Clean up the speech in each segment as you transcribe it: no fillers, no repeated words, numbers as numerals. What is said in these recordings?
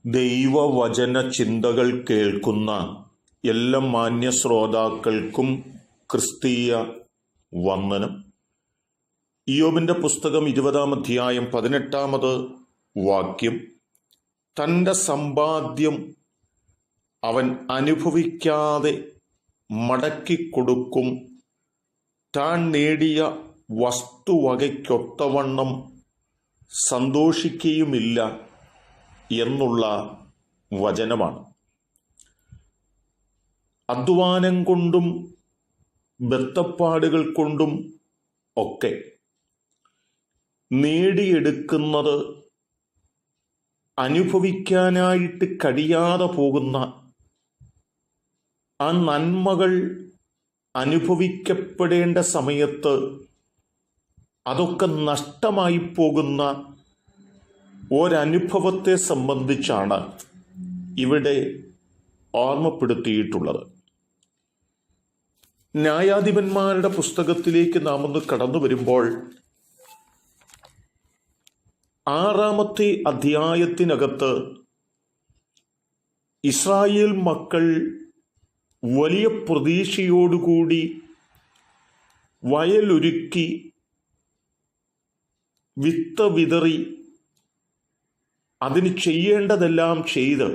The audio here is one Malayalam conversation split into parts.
ദൈവവചന ചിന്തകൾ കേൾക്കുന്ന എല്ലാ മാന്യ ശ്രോതാക്കൾക്കും ക്രിസ്തീയ വന്ദനം. ഇയ്യോബിന്റെ പുസ്തകം 20-ാം അധ്യായം 18-ാമത് വാക്യം. തൻ്റെ സമ്പാദ്യം അവൻ അനുഭവിക്കാതെ മടക്കിക്കൊടുക്കും, താൻ നേടിയ വസ്തുവകയ്ക്കൊത്തവണ്ണം സന്തോഷിക്കുകയുമില്ല എന്നുള്ള വചനമാണ്. അധ്വാനം കൊണ്ടും ബദ്ധപ്പാടുകൾ കൊണ്ടും ഒക്കെ നേടിയെടുക്കുന്നത് അനുഭവിക്കാനായിട്ട് കഴിയാതെ പോകുന്ന ആ നന്മകൾ അനുഭവിക്കപ്പെടേണ്ട സമയത്ത് അതൊക്കെ നഷ്ടമായി പോകുന്ന ഒരനുഭവത്തെ സംബന്ധിച്ചാണ് ഇവിടെ ഓർമ്മപ്പെടുത്തിയിട്ടുള്ളത്. ന്യായാധിപന്മാരുടെ പുസ്തകത്തിലേക്ക് നാം ഒന്ന് കടന്നു വരുമ്പോൾ 6-ാമത്തെ അധ്യായത്തിനകത്ത് ഇസ്രായേൽ മക്കൾ വലിയ പ്രതീക്ഷയോടുകൂടി വയലൊരുക്കി വിത്ത് വിതറി അതിന് ചെയ്യേണ്ടതെല്ലാം ചെയ്ത്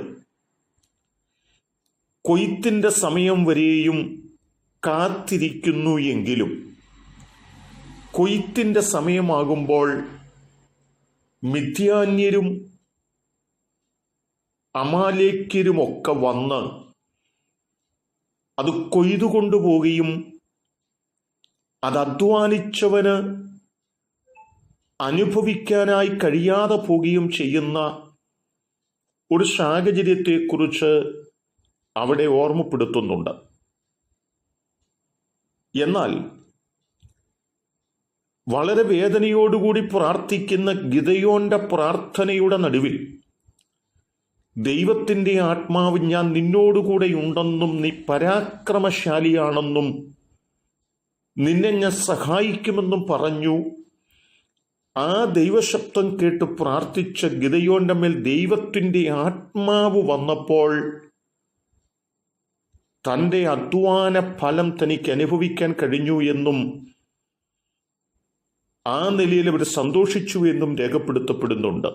കൊയ്ത്തിൻ്റെ സമയം വരെയും കാത്തിരിക്കുന്നു എങ്കിലും കൊയ്ത്തിൻ്റെ സമയമാകുമ്പോൾ മിദ്യാന്യരും അമാലേക്യരുമൊക്കെ വന്ന് അത് കൊയ്തുകൊണ്ടുപോവുകയും അത് അധ്വാനിച്ചവന് അനുഭവിക്കാനായി കഴിയാതെ പോവുകയും ചെയ്യുന്ന ഒരു സാഹചര്യത്തെക്കുറിച്ച് അവിടെ ഓർമ്മപ്പെടുത്തുന്നുണ്ട്. എന്നാൽ വളരെ വേദനയോടുകൂടി പ്രാർത്ഥിക്കുന്ന ഗിദെയോന്റെ പ്രാർത്ഥനയുടെ നടുവിൽ ദൈവത്തിൻ്റെ ആത്മാവ് ഞാൻ നിന്നോടുകൂടെയുണ്ടെന്നും നീ പരാക്രമശാലിയാണെന്നും നിന്നെ ഞാൻ സഹായിക്കുമെന്നും പറഞ്ഞു. ആ ദൈവശബ്ദം കേട്ട് പ്രാർത്ഥിച്ച ഗിദെയോന്റെ മേൽ ദൈവത്തിൻ്റെ ആത്മാവ് വന്നപ്പോൾ തൻ്റെ അധ്വാന ഫലം തനിക്ക് അനുഭവിക്കാൻ കഴിഞ്ഞു എന്നും ആ നിലയിൽ അവർ സന്തോഷിച്ചു എന്നും രേഖപ്പെടുത്തപ്പെടുന്നുണ്ട്.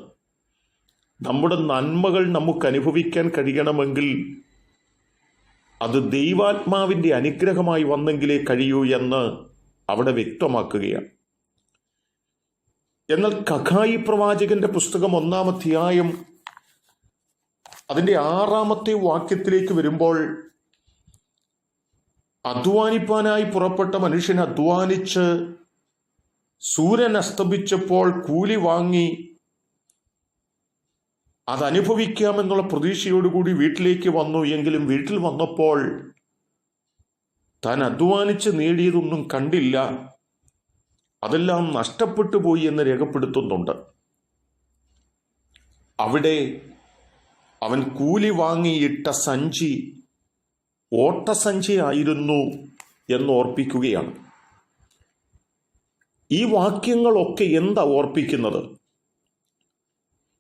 നമ്മുടെ നന്മകൾ നമുക്ക് അനുഭവിക്കാൻ കഴിയണമെങ്കിൽ അത് ദൈവാത്മാവിൻ്റെ അനുഗ്രഹമായി വന്നെങ്കിലേ കഴിയൂ എന്ന് അവിടെ വ്യക്തമാക്കുകയാണ്. എന്നാൽ ഹഗ്ഗായി പ്രവാചകന്റെ പുസ്തകം 1-ാം അധ്യായം അതിൻ്റെ 6-ാമത്തെ വാക്യത്തിലേക്ക് വരുമ്പോൾ അധ്വാനിപ്പാനായി പുറപ്പെട്ട മനുഷ്യൻ അധ്വാനിച്ച് സൂര്യൻ അസ്തമിച്ചപ്പോൾ കൂലി വാങ്ങി അതനുഭവിക്കാമെന്നുള്ള പ്രതീക്ഷയോടുകൂടി വീട്ടിലേക്ക് വന്നു. എങ്കിലും വീട്ടിൽ വന്നപ്പോൾ താൻ അധ്വാനിച്ച് നേടിയതൊന്നും കണ്ടില്ല, അതെല്ലാം നഷ്ടപ്പെട്ടു പോയി എന്ന് രേഖപ്പെടുത്തുന്നുണ്ട്. അവിടെ അവൻ കൂലി വാങ്ങിയിട്ട സഞ്ചി ഓട്ടസഞ്ചി ആയിരുന്നു എന്ന് ഓർപ്പിക്കുകയാണ്. ഈ വാക്യങ്ങളൊക്കെ എന്താ ഓർപ്പിക്കുന്നത്?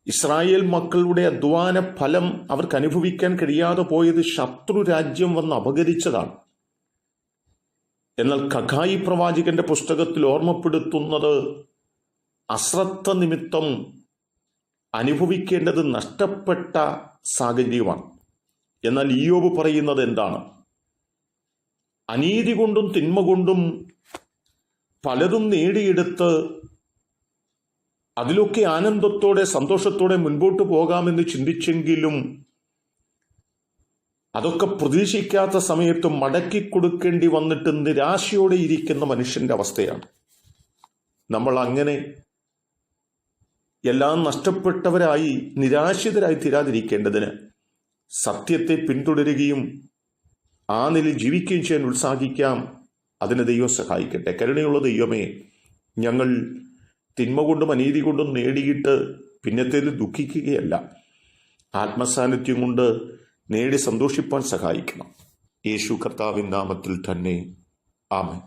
ഇസ്രായേൽ മക്കളുടെ അധ്വാന ഫലം അവർക്ക് അനുഭവിക്കാൻ കഴിയാതെ പോയത് ശത്രു രാജ്യം വന്ന് അപഹരിച്ചതാണ്. എന്നാൽ ഹഗ്ഗായി പ്രവാചകന്റെ പുസ്തകത്തിൽ ഓർമ്മപ്പെടുത്തുന്നത് അശ്രദ്ധ നിമിത്തം അനുഭവിക്കേണ്ടത് നഷ്ടപ്പെട്ട സാഹചര്യമാണ്. എന്നാൽ ഇയ്യോബ് പറയുന്നത് എന്താണ്? അനീതി കൊണ്ടും തിന്മ കൊണ്ടും പലതും നേടിയെടുത്ത് അതിലൊക്കെ ആനന്ദത്തോടെ സന്തോഷത്തോടെ മുൻപോട്ട് പോകാമെന്ന് ചിന്തിച്ചെങ്കിലും അതൊക്കെ പ്രതീക്ഷിക്കാത്ത സമയത്ത് മടക്കി കൊടുക്കേണ്ടി വന്നിട്ട് നിരാശയോടെ ഇരിക്കുന്ന മനുഷ്യന്റെ അവസ്ഥയാണ്. നമ്മൾ അങ്ങനെ എല്ലാം നഷ്ടപ്പെട്ടവരായി നിരാശിതരായി തീരാതിരിക്കേണ്ടതിന് സത്യത്തെ പിന്തുടരുകയും ആ നിലയിൽ ജീവിക്കുകയും ചെയ്യാൻ ഉത്സാഹിക്കാം. അതിന് ദൈവം സഹായിക്കട്ടെ. കരുണയുള്ള ദൈവമേ, ഞങ്ങൾ തിന്മ കൊണ്ടും അനീതി കൊണ്ടും നേടിയിട്ട് പിന്നത്തേതിൽ ദുഃഖിക്കുകയല്ല, ആത്മസാന്നിധ്യം കൊണ്ട് നേടി സന്തോഷിപ്പാൻ സഹായിക്കണം. യേശു കർത്താവിൻ നാമത്തിൽ തന്നെ ആമേൻ.